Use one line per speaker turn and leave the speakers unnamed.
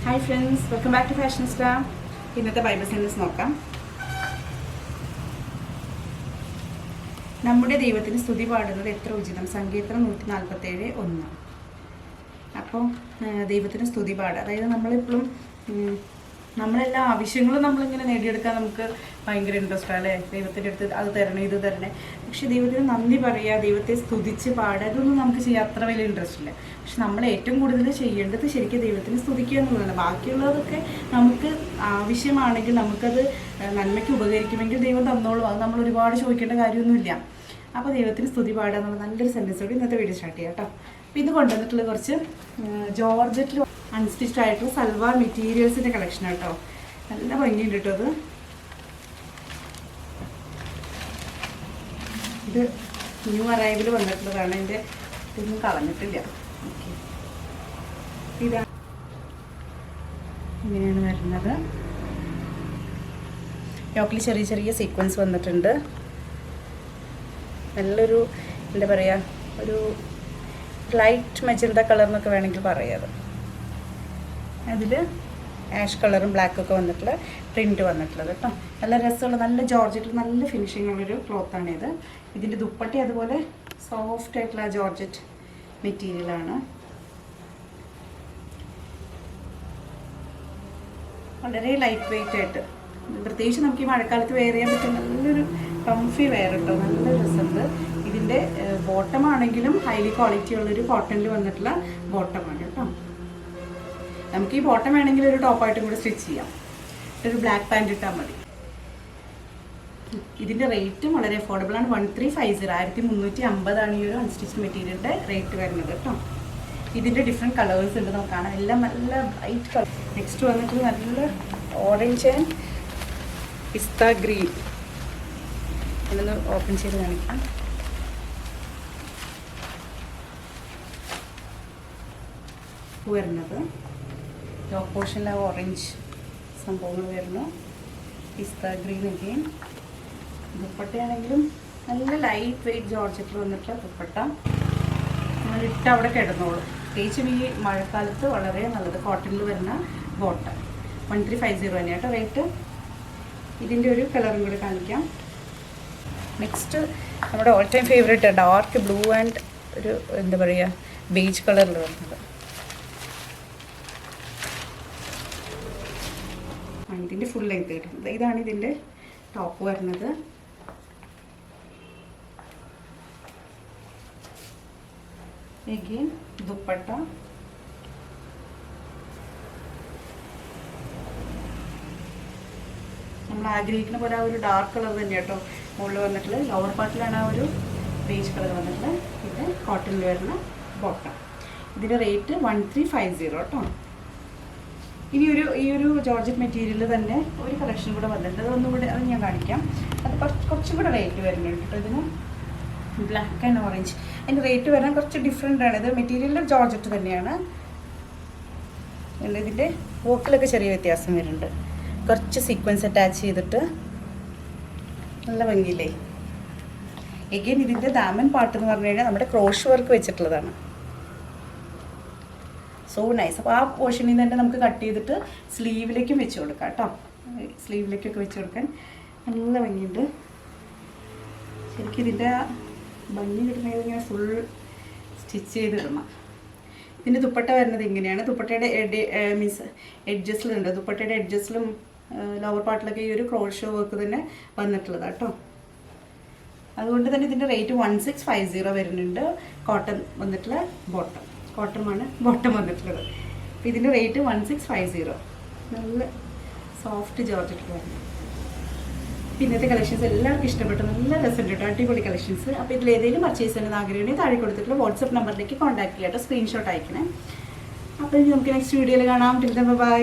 Hi friends, welcome back to fashion star. ഇന്നത്തെ Bible sentence നോക്കാം. നമ്മുടെ ദൈവത്തിന് സ്തുതി പാടുന്നത് എത്ര ഉചിതം. സങ്കീർത്തനം 147:1. അപ്പോൾ ദൈവത്തിന് സ്തുതി പാടുക, അതായത് നമ്മളെപ്പോഴും നമ്മളെല്ലാ ആവശ്യങ്ങളും നമ്മളിങ്ങനെ നേടിയെടുക്കാൻ നമുക്ക് ഭയങ്കര ഇൻട്രസ്റ്റാണ് അല്ലേ. ദൈവത്തിൻ്റെ അടുത്ത് അത് തരണേ ഇത് തരണേ. പക്ഷെ ദൈവത്തിന് നന്ദി പറയുക, ദൈവത്തെ സ്തുതിച്ച് പാടുക, ഇതൊന്നും നമുക്ക് ചെയ്യാൻ അത്ര വലിയ ഇൻട്രസ്റ്റ് ഇല്ല. പക്ഷെ നമ്മൾ ഏറ്റവും കൂടുതൽ ചെയ്യേണ്ടത് ശരിക്കും ദൈവത്തിന് സ്തുതിക്കുക എന്നുള്ളതാണ്. ബാക്കിയുള്ളതൊക്കെ നമുക്ക് ആവശ്യമാണെങ്കിൽ നമുക്കത് നന്മയ്ക്ക് ഉപകരിക്കുമെങ്കിൽ ദൈവം തന്നോളും. അത് നമ്മൾ ഒരുപാട് ചോദിക്കേണ്ട കാര്യമൊന്നുമില്ല. അപ്പോൾ ദൈവത്തിന് സ്തുതി പാടുക എന്നുള്ള നല്ലൊരു സെൻറ്റൻസോട് ഇന്നത്തെ വീഡിയോ സ്റ്റാർട്ട് ചെയ്യാം കേട്ടോ. അപ്പോൾ ഇത് കൊണ്ടുവന്നിട്ടുള്ള കുറച്ച് ജോർജറ്റിൽ അൺസ്റ്റിച്ച്ഡ് ആയിട്ടുള്ള സൽവാർ മെറ്റീരിയൽസിൻ്റെ കളക്ഷൻ കേട്ടോ. നല്ല ഭംഗിയുണ്ട് കേട്ടോ. ഇത് ന്യൂ അറൈവിൽ വന്നിട്ടുള്ളതാണ്. എൻ്റെ ഇതൊന്നും കളഞ്ഞിട്ടില്ല. ഓക്കെ, ഇതാണ് ഇങ്ങനെയാണ് വരുന്നത്. യോക്കിൽ ചെറിയ ചെറിയ സീക്വൻസ് വന്നിട്ടുണ്ട്. നല്ലൊരു എന്താ പറയുക, ഒരു ലൈറ്റ് മജന്ത കളർ എന്നൊക്കെ വേണമെങ്കിൽ പറയാം. അതിൽ ആഷ് കളറും ബ്ലാക്കൊക്കെ വന്നിട്ടുള്ള പ്രിൻറ്റ് വന്നിട്ടുള്ളത് കേട്ടോ. നല്ല രസമുള്ള, നല്ല ജോർജറ്റിൽ നല്ല ഫിനിഷിംഗ് ഉള്ളൊരു ക്ലോത്താണിത്. ഇതിൻ്റെ ദുപ്പട്ടി അതുപോലെ സോഫ്റ്റ് ആയിട്ടുള്ള ജോർജറ്റ് മെറ്റീരിയലാണ്. വളരെ ലൈറ്റ് വെയിറ്റ് ആയിട്ട്, പ്രത്യേകിച്ച് നമുക്ക് ഈ മഴക്കാലത്ത് വെയർ ചെയ്യാൻ പറ്റുന്ന നല്ലൊരു കംഫി വെയർ കേട്ടോ. നല്ല രസമുണ്ട്. ഇതിൻ്റെ ബോട്ടം ആണെങ്കിലും ഹൈലി ക്വാളിറ്റി ഉള്ളൊരു കോട്ടണിൽ വന്നിട്ടുള്ള ബോട്ടമാണ് കേട്ടോ. നമുക്ക് ഈ ബോട്ടം വേണമെങ്കിൽ ഒരു ടോപ്പായിട്ടും കൂടെ സ്റ്റിച്ച് ചെയ്യാം. ഒരു ബ്ലാക്ക് പാൻറ് ഇട്ടാൽ മതി. ഇതിൻ്റെ റേറ്റും വളരെ അഫോർഡബിൾ ആണ്. 1350, 1350 ഈ ഒരു അൺസ്റ്റിച്ച് മെറ്റീരിയലിൻ്റെ റേറ്റ് വരുന്നത് കേട്ടോ. ഇതിൻ്റെ ഡിഫറെൻറ്റ് കളേഴ്സ് ഉണ്ട്, നമുക്ക് കാണാം. എല്ലാം നല്ല ബ്രൈറ്റ് കളർ. നെക്സ്റ്റ് വന്നിട്ട് നല്ല ഓറഞ്ച് ആൻഡ് പിസ്ത ഗ്രീൻ. എന്നൊന്ന് ഓപ്പൺ ചെയ്ത് കാണിക്കാം. വരുന്നത് ടോപ്പ് പോർഷനിൽ ആ ഓറഞ്ച് സംഭവങ്ങൾ വരുന്നു. പിസ്ത ഗ്രീൻ അഗെയിൻ. ദുപ്പട്ടയാണെങ്കിലും നല്ല ലൈറ്റ് വെയിറ്റ് ജോർജറ്റിൽ വന്നിട്ടുള്ള ദുപ്പട്ട. നമ്മളിട്ട് അവിടെ കിടന്നോളൂ. പ്രത്യേകിച്ചും ഈ മഴക്കാലത്ത് വളരെ നല്ലത്. കോട്ടണിൽ വരുന്ന ബോട്ടം 1350 തന്നെയാട്ടോ റേറ്റ്. ഇതിൻ്റെ ഒരു കളറും കൂടി കാണിക്കാം. നെക്സ്റ്റ് നമ്മുടെ all time favourite dark blue and ഒരു എന്താ പറയുക ബേജ് കളറിൽ വരുന്നത്. ഇതിൻ്റെ ഫുൾ ലെങ്ത് കിട്ടുന്നത്. ഇതാണ് ഇതിൻ്റെ ടോപ്പ് വരുന്നത്. എഗെയിൻ ദുപ്പട്ട. നമ്മൾ ആഗ്രഹിക്കുന്ന പോലെ ആ ഒരു ഡാർക്ക് കളർ തന്നെ കേട്ടോ മുകളിൽ വന്നിട്ടുള്ളത്. ലോവർ പാർട്ടിലാണ് ആ ഒരു ബേജ് കളർ വന്നിട്ടുള്ളത്. പിന്നെ കോട്ടണിൽ വരുന്ന ബോട്ടം. ഇതിൻ്റെ റേറ്റ് 1350 കേട്ടോ. ഈ ഒരു ജോർജറ്റ് മെറ്റീരിയൽ തന്നെ ഒരു കളക്ഷൻ കൂടെ വന്നിട്ടുണ്ട്. അതൊന്നുകൂടെ അത് ഞാൻ കാണിക്കാം. അത് കുറച്ചും കൂടെ റേറ്റ് വരുന്നുണ്ട് കേട്ടോ. ഇതിന് ബ്ലാക്ക് ആൻഡ് ഓറഞ്ച്. അതിൻ്റെ റേറ്റ് വരാൻ കുറച്ച് ഡിഫറെൻ്റ് ആണ്. ഇത് മെറ്റീരിയൽ ജോർജറ്റ് തന്നെയാണ്. ഇതിൻ്റെ വോക്കിലൊക്കെ ചെറിയ വ്യത്യാസം വരുന്നുണ്ട്. കുറച്ച് സീക്വൻസ് അറ്റാച്ച് ചെയ്തിട്ട് നല്ല ഭംഗിയില്ലേ. എഗെയിൻ ഇതിൻ്റെ ദാമൻ പാട്ട് എന്ന് പറഞ്ഞു കഴിഞ്ഞാൽ നമ്മുടെ ക്രോഷ് വർക്ക് വെച്ചിട്ടുള്ളതാണ്. So nice. അപ്പോൾ ആ പോർഷനിൽ നിന്ന് തന്നെ നമുക്ക് കട്ട് ചെയ്തിട്ട് സ്ലീവിലേക്കും വെച്ച് കൊടുക്കാം കേട്ടോ. സ്ലീവിലേക്കൊക്കെ വെച്ച് കൊടുക്കാൻ നല്ല ഭംഗിയുണ്ട്. ശരിക്കും ഇതിൻ്റെ ഭംഗി കിട്ടുന്നത് ഇങ്ങനെ ഫുൾ സ്റ്റിച്ച് ചെയ്തിടണം. ഇതിൻ്റെ ദുപ്പട്ട വരുന്നത് ഇങ്ങനെയാണ്. ദുപ്പട്ടയുടെ മീൻസ് എഡ്ജസിലുണ്ട്. ദുപ്പട്ടയുടെ എഡ്ജസിലും ലോവർ പാർട്ടിലൊക്കെ ഈ ഒരു ക്രോഷോ വർക്ക് തന്നെ വന്നിട്ടുള്ളത് കേട്ടോ. അതുകൊണ്ട് തന്നെ ഇതിൻ്റെ റേറ്റ് 1650 വരുന്നുണ്ട്. കോട്ടൺ വന്നിട്ടുള്ള ബോട്ടം. കോട്ടണമാണ് ബോട്ടം വന്നിട്ടുള്ളത്. അപ്പോൾ ഇതിൻ്റെ റേറ്റ് 1650. നല്ല സോഫ്റ്റ് ജോർജറ്റ് വരുന്നത്. ഇന്നത്തെ കളക്ഷൻസ് എല്ലാവർക്കും ഇഷ്ടപ്പെട്ടു. നല്ല രസമുണ്ട് കേട്ടോ. അടിപൊളി കളക്ഷൻസ്. അപ്പോൾ ഇതിലേതെങ്കിലും പർച്ചേസ് ചെയ്യുന്ന ആഗ്രഹമുണ്ടെങ്കിൽ താഴെ കൊടുത്തിട്ടുള്ള വാട്സപ്പ് നമ്പറിലേക്ക് കോൺടാക്ട് ചെയ്യാം കേട്ടോ. സ്ക്രീൻഷോട്ട് അയക്കണേ. അപ്പോൾ ഇനി നമുക്ക് നെക്സ്റ്റ് വീഡിയോയിൽ കാണാം. Till then bye.